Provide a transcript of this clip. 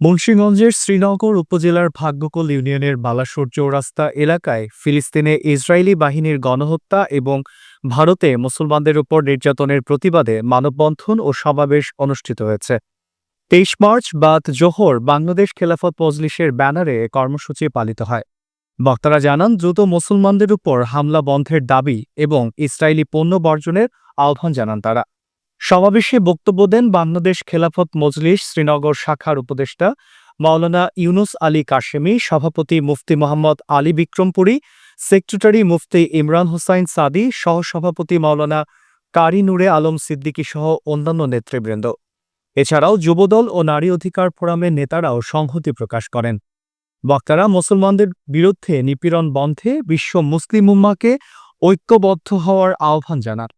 মুন্সিগঞ্জের শ্রীনগর উপজেলার ভাগ্যকুল ইউনিয়নের বালাসোর চৌরাস্তা এলাকায় ফিলিস্তিনে ইসরায়েলি বাহিনীর গণহত্যা এবং ভারতে মুসলমানদের উপর নির্যাতনের প্রতিবাদে মানববন্ধন ও সমাবেশ অনুষ্ঠিত হয়েছে। ২৩ মার্চ বাদ জোহর বাংলাদেশ খেলাফত মজলিসের ব্যানারে কর্মসূচি পালিত হয়। বক্তারা জানান, দ্রুত মুসলমানদের উপর হামলা বন্ধের দাবি এবং ইসরায়েলি পণ্য বর্জনের আহ্বান জানান তারা। সমাবেশে বক্তব্য দেন বাংলাদেশ খেলাফত মজলিস শ্রীনগর শাখার উপদেষ্টা মাওলানা ইউনুস আলী কাশেমি, সভাপতি মুফতি মোহাম্মদ আলী বিক্রমপুরী, সেক্রেটারি মুফতি ইমরান হোসাইন সাদি, সহসভাপতি মাওলানা কারি নূরে আলম সিদ্দিকী সহ অন্যান্য নেতৃবৃন্দ। এছাড়াও যুবদল ও নারী অধিকার ফোরামের নেতারাও সংহতি প্রকাশ করেন। বক্তারা মুসলমানদের বিরুদ্ধে নিপীড়ন বন্ধে বিশ্ব মুসলিম উম্মাহকে ঐক্যবদ্ধ হওয়ার আহ্বান জানান।